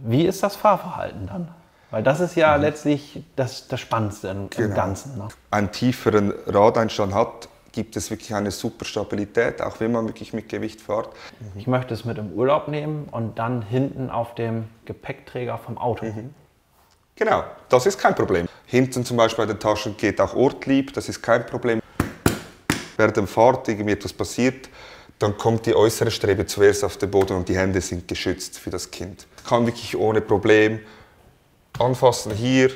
Wie ist das Fahrverhalten dann? Weil das ist ja letztlich das Spannendste im Ganzen. Ne? Einen tieferen Radeinstand hat, gibt es wirklich eine super Stabilität, auch wenn man wirklich mit Gewicht fährt. Ich möchte es mit im Urlaub nehmen und dann hinten auf dem Gepäckträger vom Auto. Genau, das ist kein Problem. Hinten zum Beispiel bei den Taschen geht auch Ortlieb, das ist kein Problem. Während dem Fahrt irgendwie etwas passiert, dann kommt die äußere Strebe zuerst auf den Boden und die Hände sind geschützt für das Kind. Kann wirklich ohne Problem anfassen, hier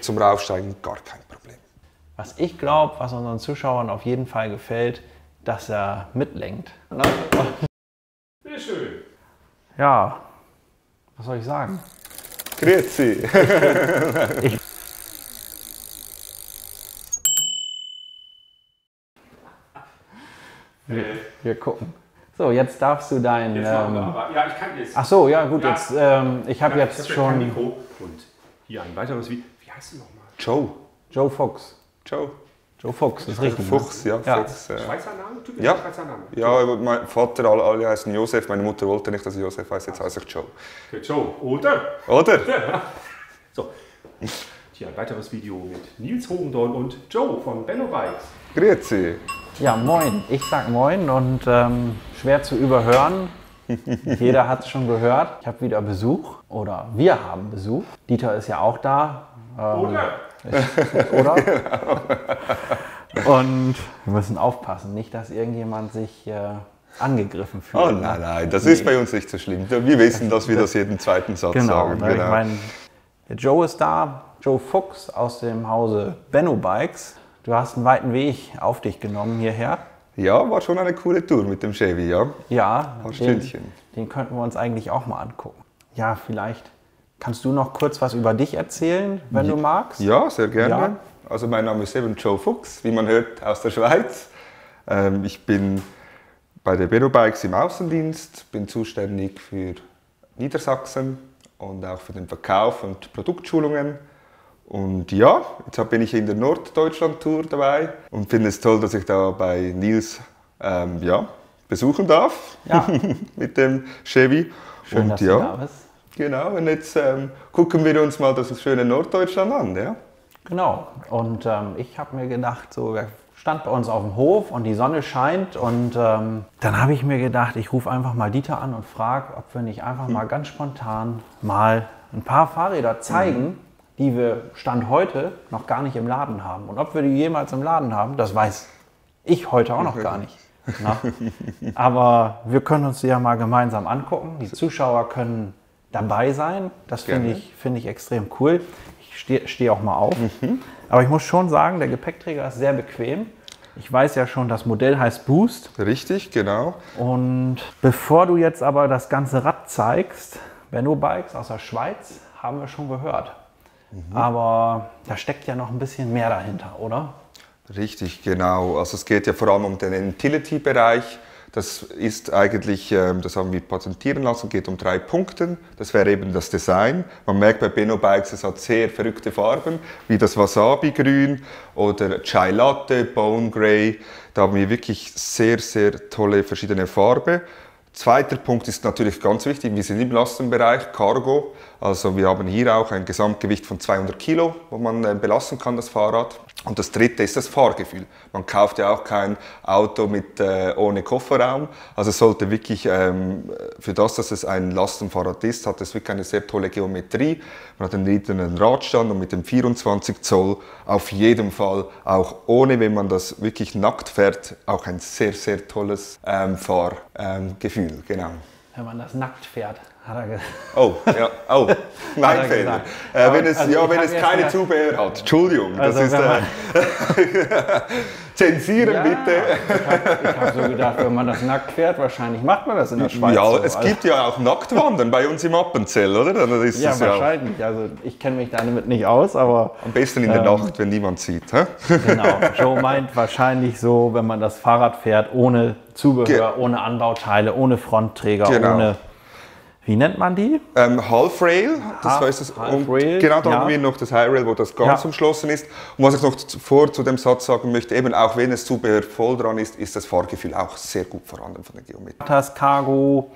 zum Raufsteigen, gar kein Problem. Was ich glaube, was unseren Zuschauern auf jeden Fall gefällt, dass er mitlenkt. Sehr schön. Ja, was soll ich sagen? Grüezi. Wir gucken. So, jetzt darfst du dein... Jetzt machen wir aber. Ja, ich kann jetzt. Ach so, ja gut, Ja. jetzt, ich habe jetzt Ich hab ja kein schon Mikro. Und hier ein weiteres Video. Wie heißt du nochmal? Joe. Joe Fuchs. Joe. Joe Fuchs, ist richtig. Fuchs, ja. Ja. Fuchs, Schweizer Name? Tut mir Ja. leid, Schweizer Name. Ja, mein Vater, alle heißen Josef, meine Mutter wollte nicht, dass ich Josef heiße, jetzt heiße ich Joe. Okay, Joe, oder? Oder? So. Hier ein weiteres Video mit Nils Hogendorn und Joe von Benno Bikes. Grüezi. Ja, moin. Ich sag moin und schwer zu überhören. Jeder hat es schon gehört. Ich habe wieder Besuch oder wir haben Besuch. Dieter ist ja auch da. Oder? Oder? Und wir müssen aufpassen, nicht, dass irgendjemand sich angegriffen fühlt. Oh nein, das ist bei uns nicht so schlimm. Wir wissen, dass wir das jeden zweiten Satz Genau, sagen. ne? Ich meine, der Joe ist da, Joe Fuchs aus dem Hause Benno Bikes. Du hast einen weiten Weg auf dich genommen hierher. Ja, war schon eine coole Tour mit dem Chevy, ja. Ja, Ein Stündchen. den könnten wir uns eigentlich auch mal angucken. Ja, vielleicht kannst du noch kurz was über dich erzählen, wenn du magst? Ja, sehr gerne. Ja. Also mein Name ist eben Joe Fuchs, wie man hört, aus der Schweiz. Ich bin bei der Benno Bikes im Außendienst, bin zuständig für Niedersachsen und auch für den Verkauf und Produktschulungen. Und ja, jetzt bin ich in der Norddeutschland-Tour dabei und finde es toll, dass ich da bei Nils besuchen darf, Ja. mit dem Chevy. Schön, und dass du da bist. Genau, und jetzt gucken wir uns mal das schöne Norddeutschland an. Ja? Genau. Und ich habe mir gedacht, so, er stand bei uns auf dem Hof und die Sonne scheint. Und dann habe ich mir gedacht, ich rufe einfach mal Dieter an und frage, ob wir nicht einfach mal ganz spontan mal ein paar Fahrräder zeigen, die wir Stand heute noch gar nicht im Laden haben. Und ob wir die jemals im Laden haben, das weiß ich heute auch noch gar nicht. Na? Aber wir können uns die ja mal gemeinsam angucken. Die Zuschauer können dabei sein. Das finde ich extrem cool. Ich stehe auch mal auf. Aber ich muss schon sagen, der Gepäckträger ist sehr bequem. Ich weiß ja schon, das Modell heißt Boost. Richtig, genau. Und bevor du jetzt aber das ganze Rad zeigst, Benno Bikes aus der Schweiz, haben wir schon gehört. Aber da steckt ja noch ein bisschen mehr dahinter, oder? Richtig, genau. Also es geht ja vor allem um den Utility-Bereich. Das ist eigentlich, das haben wir patentieren lassen, geht um 3 Punkte. Das wäre eben das Design. Man merkt bei Benno Bikes, es hat sehr verrückte Farben, wie das Wasabi-Grün oder Chai Latte, Bone Grey. Da haben wir wirklich sehr, sehr tolle verschiedene Farben. Zweiter Punkt ist natürlich ganz wichtig, wir sind im Lastenbereich, Cargo. Also wir haben hier auch ein Gesamtgewicht von 200 Kilo, wo man belasten kann, das Fahrrad. Und das dritte ist das Fahrgefühl. Man kauft ja auch kein Auto ohne Kofferraum. Also es sollte wirklich, für das, dass es ein Lastenfahrrad ist, hat es wirklich eine sehr tolle Geometrie. Man hat einen niedrigen Radstand und mit dem 24 Zoll auf jeden Fall, auch ohne, wenn man das wirklich nackt fährt, auch ein sehr, sehr tolles Fahrgefühl. Genau. Wenn man das nackt fährt, hat er gesagt. Oh, ja, oh, mein Hat er Fehler. gesagt. Wenn es, Also wenn es keine erst Zubehör hat. Entschuldigung, das Also ist... wenn man- zensieren Ja, bitte. Ich hab so gedacht, wenn man das nackt fährt, wahrscheinlich macht man das in der Schweiz. Ja, so. es gibt ja auch Nacktwandern bei uns im Appenzell, oder? Dann ist Ja, es ja wahrscheinlich. Also ich kenne mich damit nicht aus, aber am besten in der Nacht, wenn niemand sieht. Hä? genau. Joe meint wahrscheinlich so, wenn man das Fahrrad fährt, ohne Zubehör, ohne Anbauteile, ohne Frontträger, Genau. ohne... Wie nennt man die? Half Rail, das heißt es. Half Und Rail, genau, da ja. haben wir noch das High Rail, wo das ganz Ja. umschlossen ist. Und was ich noch zuvor zu dem Satz sagen möchte, eben auch wenn es Zubehör voll dran ist, ist das Fahrgefühl auch sehr gut vorhanden von der Geometrie. Das Cargo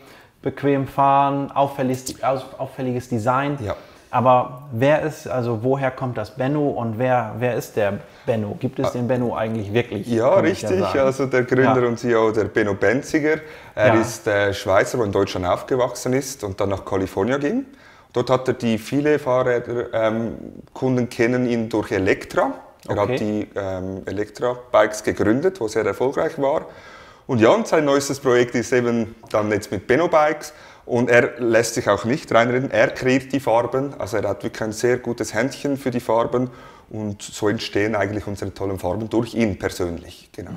bequem fahren, auffälliges Design. Ja. Aber woher kommt das Benno und wer ist der Benno? Gibt es den Benno eigentlich wirklich? Ja, richtig. Also der Gründer und CEO, der Benno Benziger. Er ist Schweizer, der in Deutschland aufgewachsen ist und dann nach Kalifornien ging. Dort hat er viele Fahrräder-Kunden kennen ihn durch Electra. Er hat die Electra-Bikes gegründet, wo sehr erfolgreich war. Und sein neuestes Projekt ist eben dann jetzt mit Benno Bikes. Und er lässt sich auch nicht reinreden, er kreiert die Farben, also er hat wirklich ein sehr gutes Händchen für die Farben und so entstehen eigentlich unsere tollen Farben durch ihn persönlich. Genau.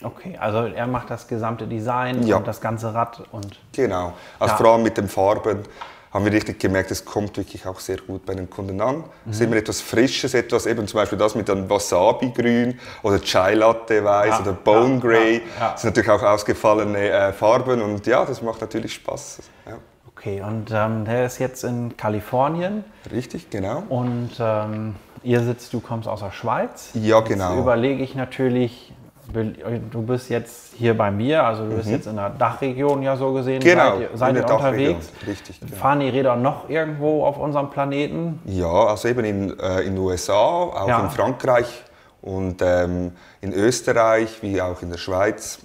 Okay, also er macht das gesamte Design und das ganze Rad und... Genau, also vor allem mit den Farben haben wir richtig gemerkt, es kommt wirklich auch sehr gut bei den Kunden an. Es ist immer etwas Frisches, etwas eben zum Beispiel das mit einem Wasabi-Grün oder Chai-Latte-Weiß oder Bone Grey. Das sind natürlich auch ausgefallene Farben und das macht natürlich Spaß. Ja. Okay, und der ist jetzt in Kalifornien. Richtig, genau. Und du kommst aus der Schweiz. Ja, genau. Jetzt überlege ich natürlich, du bist jetzt hier bei mir, also du bist jetzt in der Dachregion ja so gesehen. Genau, seid ihr unterwegs? Richtig. Genau. Fahren die Räder noch irgendwo auf unserem Planeten? Ja, also eben in den USA, auch in Frankreich und in Österreich, wie auch in der Schweiz.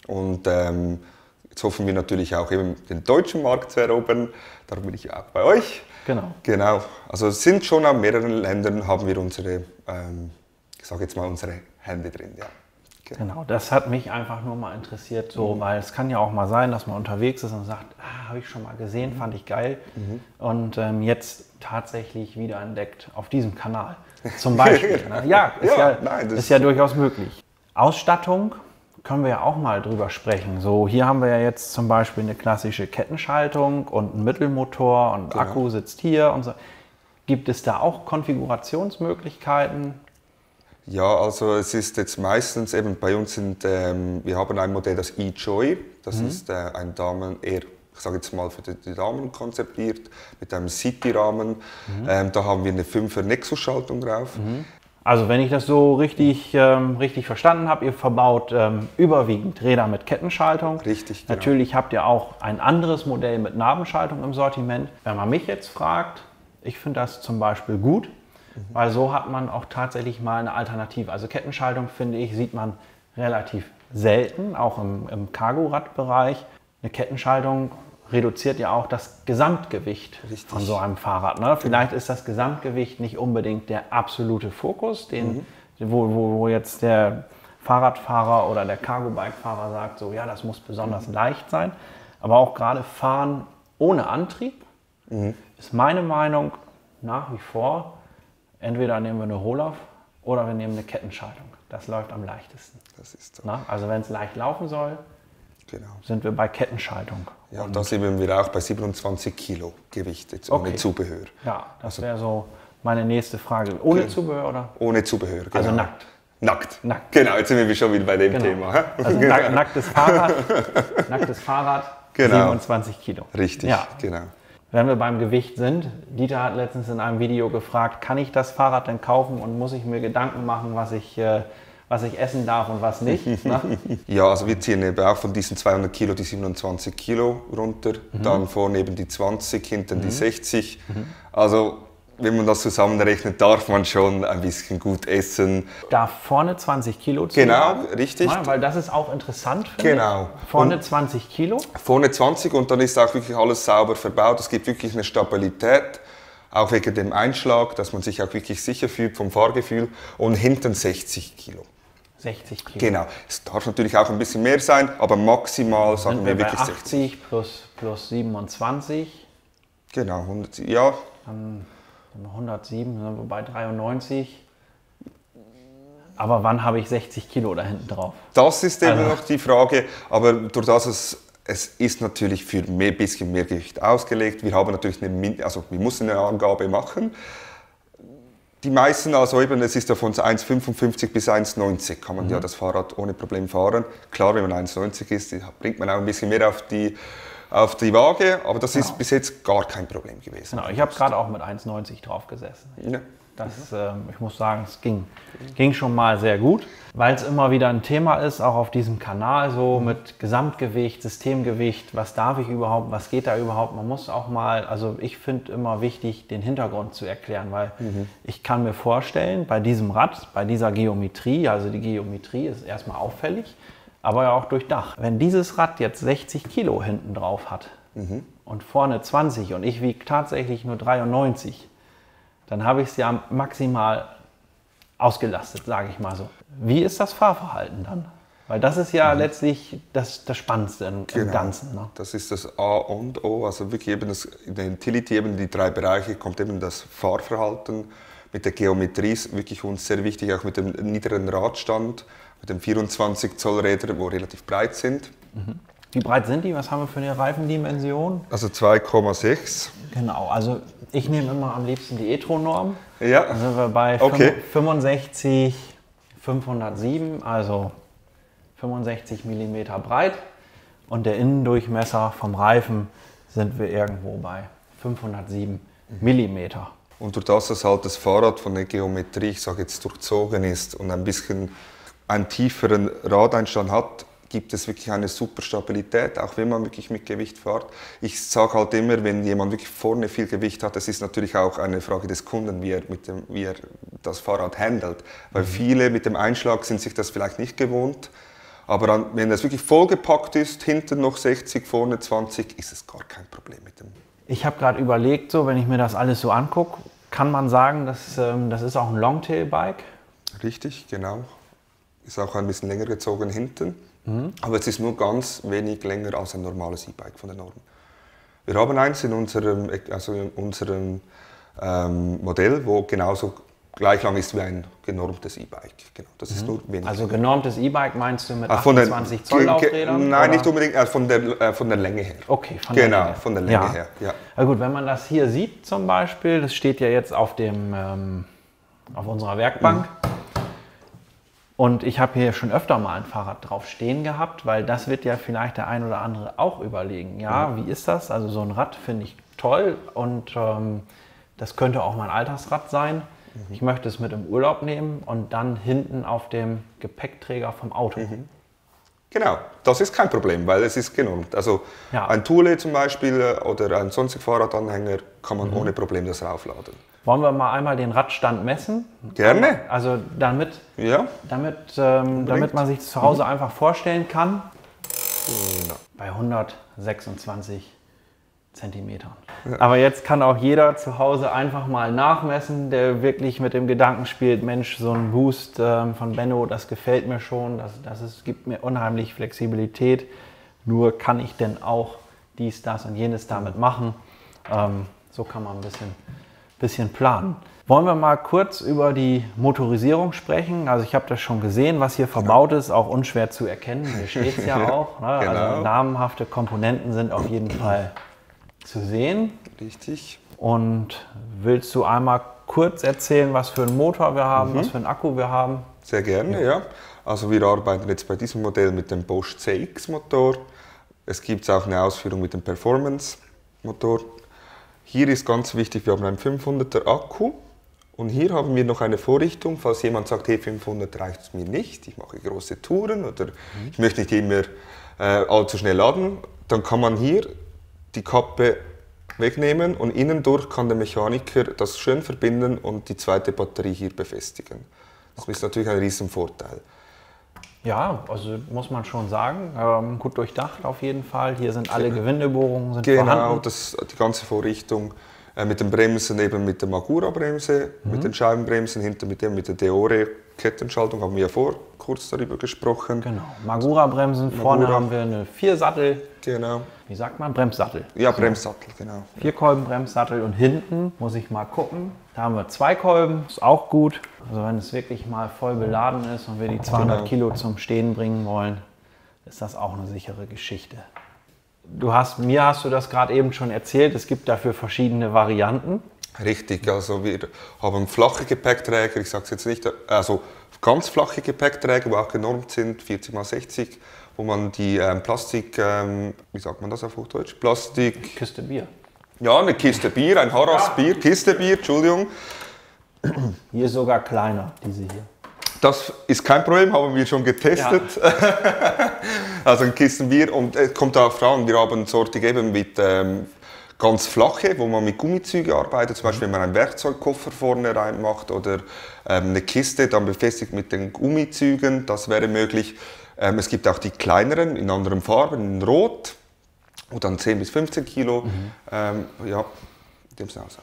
Und jetzt hoffen wir natürlich auch eben den deutschen Markt zu erobern. Darum bin ich auch bei euch. Genau. Also es sind schon an mehreren Ländern haben wir unsere, ich sage jetzt mal unsere Hände drin. Ja. Genau, das hat mich einfach nur mal interessiert, weil es kann ja auch mal sein, dass man unterwegs ist und sagt, habe ich schon mal gesehen, fand ich geil und jetzt tatsächlich wieder entdeckt auf diesem Kanal zum Beispiel. Ne? Ja, ist ja durchaus möglich. Ausstattung können wir ja auch mal drüber sprechen. So, hier haben wir ja jetzt zum Beispiel eine klassische Kettenschaltung und einen Mittelmotor und Akku sitzt hier und so. Gibt es da auch Konfigurationsmöglichkeiten? Ja, also es ist jetzt meistens eben bei uns wir haben ein Modell, das eJoy, das ist ein ich sage jetzt mal für die Damen konzipiert, mit einem City-Rahmen. Da haben wir eine 5er Nexus-Schaltung drauf. Also wenn ich das so richtig verstanden habe, ihr verbaut überwiegend Räder mit Kettenschaltung. Richtig, genau. Natürlich habt ihr auch ein anderes Modell mit Nabenschaltung im Sortiment. Wenn man mich jetzt fragt, ich finde das zum Beispiel gut. Weil so hat man auch tatsächlich mal eine Alternative. Also Kettenschaltung, finde ich, sieht man relativ selten, auch im Cargo-Rad-Bereich. Eine Kettenschaltung reduziert ja auch das Gesamtgewicht von so einem Fahrrad. Ne? Vielleicht ist das Gesamtgewicht nicht unbedingt der absolute Fokus, wo jetzt der Fahrradfahrer oder der Cargo-Bike-Fahrer sagt, so ja, das muss besonders leicht sein. Aber auch gerade Fahren ohne Antrieb ist meine Meinung nach wie vor, entweder nehmen wir eine Roll-Off oder wir nehmen eine Kettenschaltung. Das läuft am leichtesten. Das ist so. Na, also wenn es leicht laufen soll, sind wir bei Kettenschaltung. Ja, und da sind wir auch bei 27 Kilo Gewicht, jetzt ohne Zubehör. Ja, das wäre so meine nächste Frage. Ohne Zubehör oder? Ohne Zubehör, genau. Also nackt. Nackt. Genau, jetzt sind wir schon wieder bei dem Thema. Also nacktes Fahrrad, 27 Kilo. Richtig, genau. Wenn wir beim Gewicht sind, Dieter hat letztens in einem Video gefragt, kann ich das Fahrrad denn kaufen und muss ich mir Gedanken machen, was ich essen darf und was nicht? Ne? Ja, also wir ziehen eben auch von diesen 200 Kilo die 27 Kilo runter, dann vorne eben die 20, hinten die 60. Also wenn man das zusammenrechnet, darf man schon ein bisschen gut essen. Darf vorne 20 Kilo ziehen? Genau, richtig. Ja, weil das ist auch interessant, finde ich. Vorne und 20 Kilo? Vorne 20 und dann ist auch wirklich alles sauber verbaut. Es gibt wirklich eine Stabilität, auch wegen dem Einschlag, dass man sich auch wirklich sicher fühlt vom Fahrgefühl. Und hinten 60 Kilo. 60 Kilo. Genau. Es darf natürlich auch ein bisschen mehr sein, aber maximal sagen wir wirklich 80 60. Plus 27. Genau, 100, ja. Dann 107, sind wir bei 93. Aber wann habe ich 60 Kilo da hinten drauf? Das ist eben noch die Frage, aber durch das es ist natürlich für ein bisschen mehr Gewicht ausgelegt. Wir haben natürlich wir müssen eine Angabe machen. Die meisten, also eben, es ist ja von 1,55 bis 1,90 kann man ja das Fahrrad ohne Problem fahren. Klar, wenn man 1,90 ist, bringt man auch ein bisschen mehr auf die Waage, aber das ist bis jetzt gar kein Problem gewesen. Genau, ich habe gerade auch mit 1,90 drauf gesessen. Ja. Ich muss sagen, es ging schon mal sehr gut, weil es immer wieder ein Thema ist, auch auf diesem Kanal, so mit Gesamtgewicht, Systemgewicht, was darf ich überhaupt, was geht da überhaupt. Man muss auch mal, also ich finde immer wichtig, den Hintergrund zu erklären, weil ich kann mir vorstellen, bei diesem Rad, bei dieser Geometrie, also die Geometrie ist erstmal auffällig, aber ja auch durchdacht. Wenn dieses Rad jetzt 60 Kilo hinten drauf hat und vorne 20 und ich wiege tatsächlich nur 93, dann habe ich es ja maximal ausgelastet, sage ich mal so. Wie ist das Fahrverhalten dann? Weil das ist ja letztlich das Spannendste im Ganzen. Ne? Das ist das A und O, also wirklich eben in der Intility, eben die 3 Bereiche, kommt eben das Fahrverhalten. Mit der Geometrie ist wirklich uns sehr wichtig, auch mit dem niederen Radstand, mit den 24 Zoll Rädern, die relativ breit sind. Wie breit sind die? Was haben wir für eine Reifendimension? Also 2,6. Genau, also ich nehme immer am liebsten die E-Tron-Norm. Ja. Dann sind wir bei 65, 507, also 65 mm breit. Und der Innendurchmesser vom Reifen sind wir irgendwo bei 507 mm. Und durch das, dass halt das Fahrrad von der Geometrie, ich sage jetzt, durchzogen ist und ein bisschen einen tieferen Radeinstand hat, gibt es wirklich eine super Stabilität, auch wenn man wirklich mit Gewicht fährt. Ich sage halt immer, wenn jemand wirklich vorne viel Gewicht hat, das ist natürlich auch eine Frage des Kunden, wie er das Fahrrad handelt. Weil viele mit dem Einschlag sind sich das vielleicht nicht gewohnt. Aber wenn das wirklich vollgepackt ist, hinten noch 60, vorne 20, ist es gar kein Problem mit dem. Ich habe gerade überlegt, so, wenn ich mir das alles so angucke, kann man sagen, das ist auch ein Longtail-Bike? Richtig, genau. Ist auch ein bisschen länger gezogen hinten. Aber es ist nur ganz wenig länger als ein normales E-Bike von der Norm. Wir haben eins in unserem Modell, wo genauso gleich lang ist wie ein genormtes E-Bike. Genau, das ist nur wenig. Also genormtes E-Bike meinst du mit 28 Zoll Laufrädern? Nein, nicht unbedingt, von der Länge her. Okay, von der Länge. Von der Länge her. Ja. Na gut, wenn man das hier sieht zum Beispiel, das steht ja jetzt auf unserer Werkbank. Und ich habe hier schon öfter mal ein Fahrrad drauf stehen gehabt, weil das wird ja vielleicht der ein oder andere auch überlegen. Ja, wie ist das? Also so ein Rad finde ich toll und das könnte auch mein Alltagsrad sein. Ich möchte es mit im Urlaub nehmen und dann hinten auf dem Gepäckträger vom Auto. Genau, das ist kein Problem, weil es ist genormt. Also ein Thule zum Beispiel oder ein sonstiger Fahrradanhänger kann man ohne Problem das raufladen. Wollen wir mal einmal den Radstand messen? Gerne. Also damit man sich zu Hause einfach vorstellen kann. Bei 126 Zentimetern. Ja. Aber jetzt kann auch jeder zu Hause einfach mal nachmessen, der wirklich mit dem Gedanken spielt, Mensch, so ein Boost von Benno, das gefällt mir schon, gibt mir unheimlich Flexibilität. Nur kann ich denn auch dies, das und jenes damit machen. So kann man ein bisschen planen. Wollen wir mal kurz über die Motorisierung sprechen? Also ich habe das schon gesehen, was hier verbaut ist, auch unschwer zu erkennen. Hier steht es ja auch. Ne? Genau. Also namenhafte Komponenten sind auf jeden Fall zu sehen. Richtig. Und willst du einmal kurz erzählen, was für einen Motor wir haben, was für einen Akku wir haben? Sehr gerne, ja. Also wir arbeiten jetzt bei diesem Modell mit dem Bosch CX Motor. Es gibt auch eine Ausführung mit dem Performance Motor. Hier ist ganz wichtig, wir haben einen 500er Akku und hier haben wir noch eine Vorrichtung, falls jemand sagt, hey, 500 reicht mir nicht, ich mache große Touren oder ich möchte nicht immer allzu schnell laden, dann kann man hier die Kappe wegnehmen und innen durch kann der Mechaniker das schön verbinden und die zweite Batterie hier befestigen. Das ist natürlich ein riesen Vorteil. Ja, also muss man schon sagen, gut durchdacht auf jeden Fall. Hier sind alle Gewindebohrungen vorhanden. Genau, die ganze Vorrichtung mit den Bremsen, eben mit der Magura-Bremse, mit den Scheibenbremsen, hinter mit der Deore-Kettenschaltung haben wir ja kurz darüber gesprochen. Genau, Magura-Bremsen, vorne haben wir eine 4-Sattel. Genau. Wie sagt man? Bremssattel. Ja, Bremssattel, genau. 4-Kolben-Bremssattel und hinten muss ich mal gucken. Da haben wir 2 Kolben, ist auch gut. Also wenn es wirklich mal voll beladen ist und wir die 200 Kilo zum Stehen bringen wollen, ist das auch eine sichere Geschichte. Mir hast du das gerade eben schon erzählt, es gibt dafür verschiedene Varianten. Richtig, also wir haben flache Gepäckträger, ich sage es jetzt nicht, also ganz flache Gepäckträger, die auch genormt sind, 40×60, wo man die Plastik, wie sagt man das auf Hochdeutsch? Kiste Bier. Ja, eine Kiste Bier, ein Harras Bier, Kiste Bier, Entschuldigung. Hier ist sogar kleiner, diese hier. Das ist kein Problem, haben wir schon getestet. Ja. Also ein Kisten Bier und es kommt darauf an, wir haben Sorte gegeben mit ganz flache, wo man mit Gummizügen arbeitet, zum Beispiel wenn man einen Werkzeugkoffer vorne reinmacht oder eine Kiste dann befestigt mit den Gummizügen, das wäre möglich. Es gibt auch die kleineren in anderen Farben, in Rot und dann 10 bis 15 Kilo. Ja, dem Sinne aus.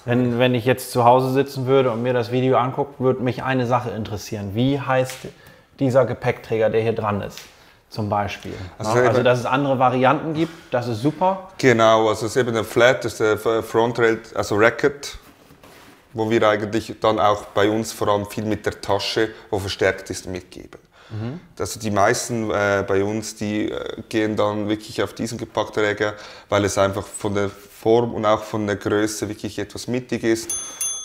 Wenn ich jetzt zu Hause sitzen würde und mir das Video angucke, würde mich eine Sache interessieren. Wie heißt dieser Gepäckträger, der hier dran ist? Zum Beispiel. Also dass es andere Varianten gibt, das ist super. Genau, also es ist eben der Flat, das ist der Frontrail, also Racket, wo wir eigentlich dann auch bei uns vor allem viel mit der Tasche, wo verstärkt ist, mitgeben. Also die meisten bei uns, die gehen dann wirklich auf diesen Gepäckträger, weil es einfach von der Form und auch von der Größe wirklich etwas mittig ist.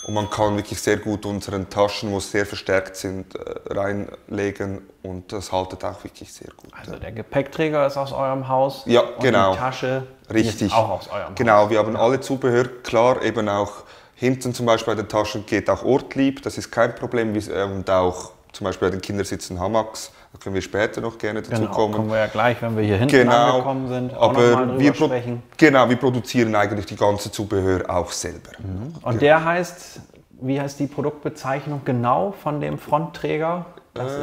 Und man kann wirklich sehr gut unseren Taschen, wo sehr verstärkt sind, reinlegen und das haltet auch wirklich sehr gut. Also der Gepäckträger ist aus eurem Haus, ja, und genau. Die Tasche Richtig. Ist auch aus eurem Haus. Genau, wir haben alle Zubehör, klar, eben auch hinten zum Beispiel bei den Taschen geht auch Ortlieb, das ist kein Problem, und auch zum Beispiel bei den Kindersitzen Hammocks, da können wir später noch gerne dazu kommen. Kommen wir ja gleich, wenn wir hier hinten angekommen sind, auch aber noch mal drüber sprechen. Genau, wir produzieren eigentlich die ganze Zubehör auch selber. Und der heißt, wie heißt die Produktbezeichnung genau von dem Frontträger? Das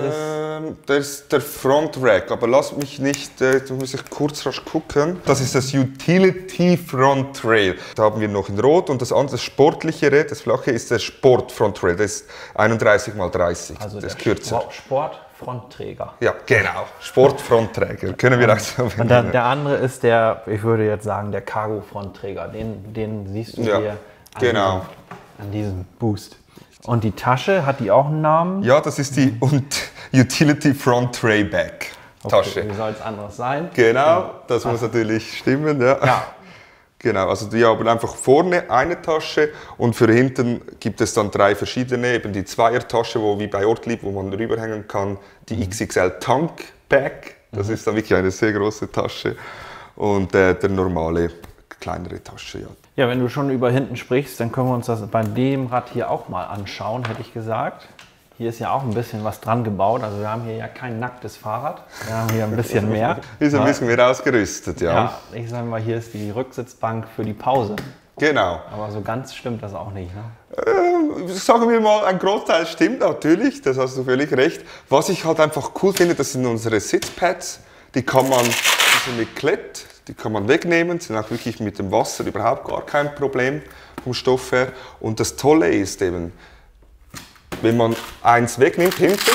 ist der Front Rack, aber lass mich nicht, da muss ich kurz rasch gucken. Das ist das Utility Front Trail. Da haben wir noch in Rot und das andere, das sportlichere, das flache, ist der Sport Front Trail. Das ist 31 x 30, also das ist kürzer. Sportfrontträger. Ja, genau, Sportfrontträger, können wir auch so benennen. Und der andere ist der, ich würde jetzt sagen, der Cargo-Frontträger. Den siehst du hier an diesem Boost. Und die Tasche, hat die auch einen Namen? Ja, das ist die Utility Front Tray Bag Tasche. Okay, wie soll es anderes sein? Genau, das muss natürlich stimmen. Ja. Genau, also die haben einfach vorne eine Tasche und für hinten gibt es dann 3 verschiedene, eben die Zweiertasche, wo wie bei Ortlieb, wo man rüberhängen kann, die XXL Tank Bag, das ist dann wirklich eine sehr große Tasche und der normale kleinere Tasche. Ja, wenn du schon über hinten sprichst, dann können wir uns das bei dem Rad hier auch mal anschauen, hätte ich gesagt. Hier ist ja auch ein bisschen was dran gebaut. Also wir haben hier ja kein nacktes Fahrrad. Wir haben hier ein bisschen mehr. Ist ein bisschen mehr ausgerüstet, ja. Ja, ich sage mal, hier ist die Rücksitzbank für die Pause. Genau. Aber so ganz stimmt das auch nicht, ne? Sagen wir mal, ein Großteil stimmt natürlich, das hast du völlig recht. Was ich halt einfach cool finde, das sind unsere Sitzpads. Die kann man mit Klett, die kann man wegnehmen, sind auch wirklich mit dem Wasser überhaupt gar kein Problem vom Stoff her. Und das Tolle ist eben, wenn man eins wegnimmt hinten,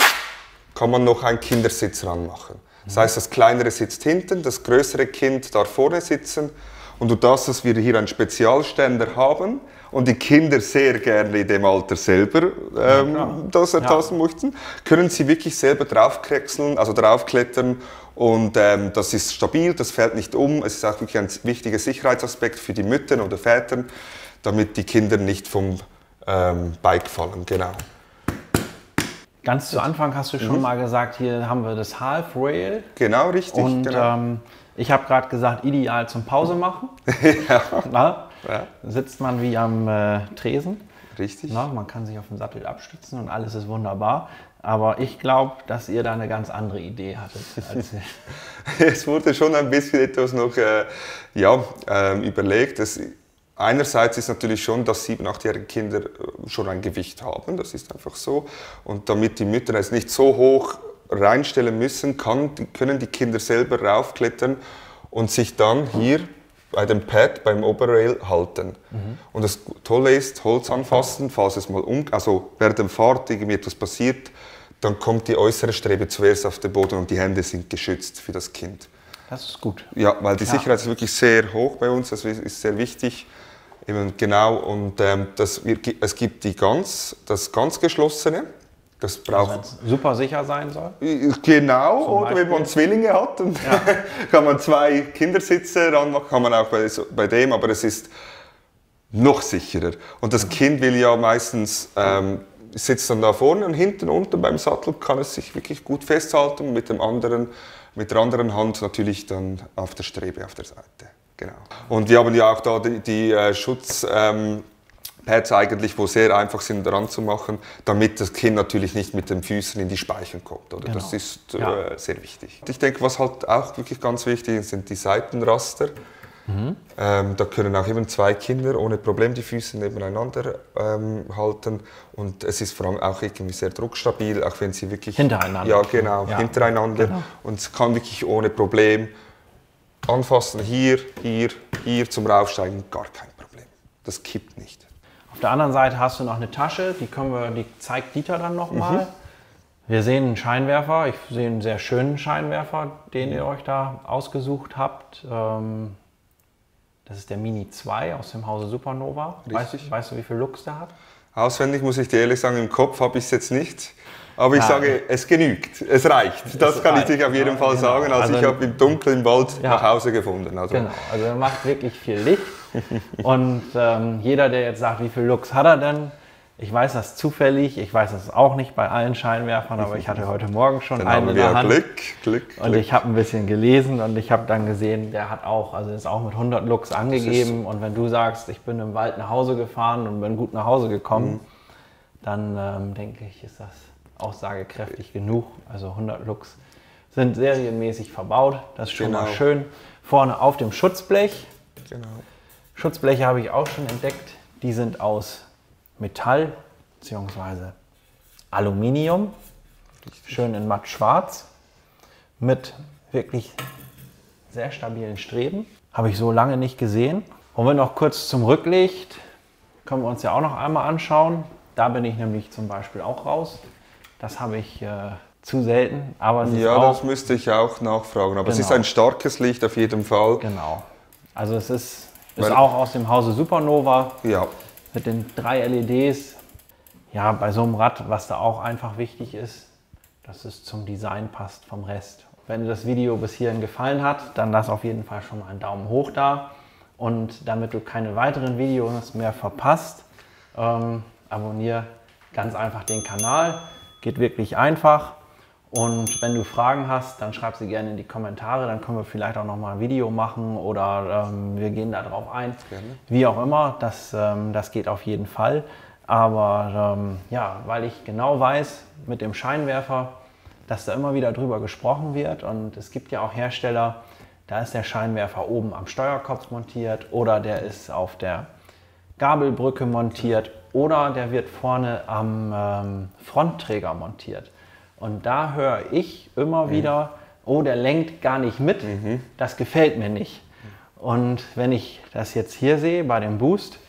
kann man noch einen Kindersitz ranmachen. Das heißt, das kleinere sitzt hinten, das größere Kind darf vorne sitzen. Und durch das, dass wir hier einen Spezialständer haben und die Kinder sehr gerne in dem Alter selber das ertasten möchten, können sie wirklich selber draufkrächseln, also draufklettern. Und das ist stabil, das fällt nicht um. Es ist auch wirklich ein wichtiger Sicherheitsaspekt für die Mütter oder Väter, damit die Kinder nicht vom Bike fallen. Genau. Ganz zu Anfang hast du schon mal gesagt, hier haben wir das Half Rail. Genau, richtig. Und genau. Ich habe gerade gesagt, ideal zum Pause machen. Ja. Sitzt man wie am Tresen. Richtig. Na, man kann sich auf den Sattel abstützen und alles ist wunderbar. Aber ich glaube, dass ihr da eine ganz andere Idee hattet. Es wurde schon ein bisschen etwas noch überlegt. Einerseits ist natürlich schon, dass 7-, 8-jährige Kinder schon ein Gewicht haben, das ist einfach so. Und damit die Mütter es nicht so hoch reinstellen müssen, können die Kinder selber raufklettern und sich dann hier bei dem Pad, beim Oberrail halten. Und das Tolle ist, Holz anfassen, falls es mal also während der Fahrt irgendwie etwas passiert, dann kommt die äußere Strebe zuerst auf den Boden und die Hände sind geschützt für das Kind. Das ist gut. Ja, weil die Sicherheit ist wirklich sehr hoch bei uns, das ist sehr wichtig. Eben genau, und es gibt das ganz geschlossene. Das braucht also super sicher sein soll? Genau, oder wenn man Zwillinge hat, dann kann man 2 Kindersitze ranmachen, kann man auch bei dem, aber es ist noch sicherer. Und das Kind will ja meistens, sitzt dann da vorne und hinten unten beim Sattel kann es sich wirklich gut festhalten, mit der anderen Hand natürlich dann auf der Strebe auf der Seite. Genau. Und wir haben ja auch da die Schutzpanzer Pads eigentlich, wo sehr einfach sind dran zu machen, damit das Kind natürlich nicht mit den Füßen in die Speichen kommt. Oder? Genau. Das ist sehr wichtig. Ich denke, was halt auch wirklich ganz wichtig ist, sind die Seitenraster. Da können auch eben 2 Kinder ohne Problem die Füße nebeneinander halten und es ist vor allem auch irgendwie sehr druckstabil, auch wenn sie wirklich... Hintereinander. Ja, genau, hintereinander und es kann wirklich ohne Problem anfassen, hier zum Raufsteigen, gar kein Problem. Das kippt nicht. Auf der anderen Seite hast du noch eine Tasche, die zeigt Dieter dann nochmal. Wir sehen einen Scheinwerfer, ich sehe einen sehr schönen Scheinwerfer, den ihr euch da ausgesucht habt. Das ist der Mini 2 aus dem Hause Supernova. Richtig. Weißt du, wie viel Lux der hat? Auswendig muss ich dir ehrlich sagen, im Kopf habe ich es jetzt nicht. Aber ich sage, es genügt, es reicht. Das kann ich dir auf jeden Fall sagen. Also ich habe im Dunkeln im Wald nach Hause gefunden. Also. Genau, also er macht wirklich viel Licht. Und jeder, der jetzt sagt, wie viel Lux hat er denn? Ich weiß das zufällig, ich weiß das auch nicht bei allen Scheinwerfern, aber ich hatte heute Morgen schon einen in der Hand. Glück. Und ich habe ein bisschen gelesen und ich habe dann gesehen, der hat auch, also ist auch mit 100 Lux angegeben. Und wenn du sagst, ich bin im Wald nach Hause gefahren und bin gut nach Hause gekommen, dann denke ich, ist das aussagekräftig genug. Also 100 Lux sind serienmäßig verbaut, das ist schon mal schön. Vorne auf dem Schutzblech. Genau. Schutzbleche habe ich auch schon entdeckt, die sind aus Metall bzw. Aluminium, schön in matt schwarz, mit wirklich sehr stabilen Streben. Habe ich so lange nicht gesehen. Und wenn noch kurz zum Rücklicht, können wir uns ja auch noch einmal anschauen. Da bin ich nämlich zum Beispiel auch raus. Das habe ich zu selten, aber es ist auch... das müsste ich auch nachfragen, aber es ist ein starkes Licht auf jeden Fall. Genau. Also es ist auch aus dem Hause Supernova. Ja. Mit den 3 LEDs, ja, bei so einem Rad, was da auch einfach wichtig ist, dass es zum Design passt vom Rest. Wenn dir das Video bis hierhin gefallen hat, dann lass auf jeden Fall schon mal einen Daumen hoch da. Und damit du keine weiteren Videos mehr verpasst, abonniere ganz einfach den Kanal. Geht wirklich einfach. Und wenn du Fragen hast, dann schreib sie gerne in die Kommentare, dann können wir vielleicht auch noch mal ein Video machen oder wir gehen da drauf ein. Gerne. Wie auch immer, das geht auf jeden Fall. Aber weil ich genau weiß mit dem Scheinwerfer, dass da immer wieder drüber gesprochen wird und es gibt ja auch Hersteller, da ist der Scheinwerfer oben am Steuerkopf montiert oder der ist auf der Gabelbrücke montiert oder der wird vorne am Frontträger montiert. Und da höre ich immer wieder, oh, der lenkt gar nicht mit, das gefällt mir nicht. Und wenn ich das jetzt hier sehe bei dem Boost,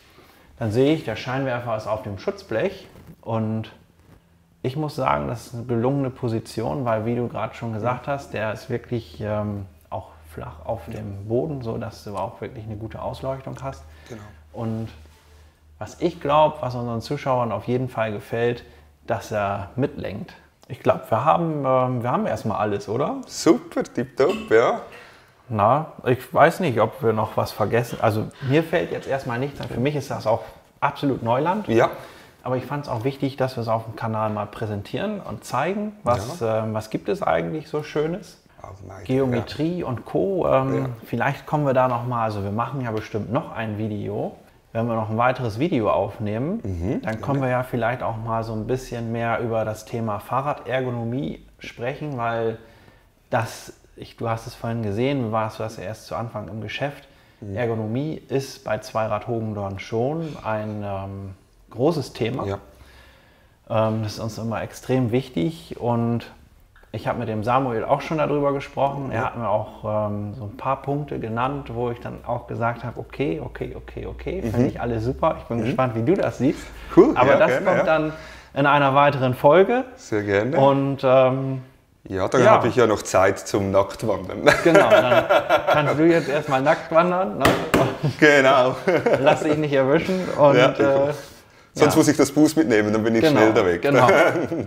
dann sehe ich, der Scheinwerfer ist auf dem Schutzblech und ich muss sagen, das ist eine gelungene Position, weil wie du gerade schon gesagt hast, der ist wirklich auch flach auf dem Boden, so dass du auch wirklich eine gute Ausleuchtung hast. Genau. Und was ich glaube, was unseren Zuschauern auf jeden Fall gefällt, dass er mitlenkt. Ich glaube, wir haben erstmal alles, oder? Super, tipptopp, ja. Na, ich weiß nicht, ob wir noch was vergessen. Also mir fällt jetzt erstmal nichts ein. Für mich ist das auch absolut Neuland. Ja. Aber ich fand es auch wichtig, dass wir es auf dem Kanal mal präsentieren und zeigen, was gibt es eigentlich so Schönes. Geometrie und Co. Vielleicht kommen wir da noch mal, also wir machen ja bestimmt noch ein Video. Wenn wir noch ein weiteres Video aufnehmen, dann können wir ja vielleicht auch mal so ein bisschen mehr über das Thema Fahrradergonomie sprechen, weil du hast es vorhin gesehen, du warst erst zu Anfang im Geschäft. Ergonomie ist bei Zweirad-Hogendorn schon ein großes Thema. Ja. Das ist uns immer extrem wichtig und ich habe mit dem Samuel auch schon darüber gesprochen. Er hat mir auch so ein paar Punkte genannt, wo ich dann auch gesagt habe, okay, finde ich alles super. Ich bin gespannt, wie du das siehst. Cool, aber ja, das gerne, kommt dann in einer weiteren Folge. Sehr gerne. Und dann habe ich ja noch Zeit zum Nacktwandern. Genau, dann kannst du jetzt erstmal nackt wandern. Ne? Genau. Lass dich nicht erwischen. Und, sonst muss ich das Boost mitnehmen, dann bin ich schnell da weg. Genau.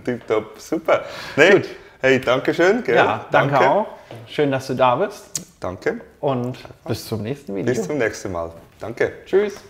Tipptopp, super. Nee, gut. Hey, danke schön. Gell? Ja, danke auch. Schön, dass du da bist. Danke. Und bis zum nächsten Video. Bis zum nächsten Mal. Danke. Tschüss.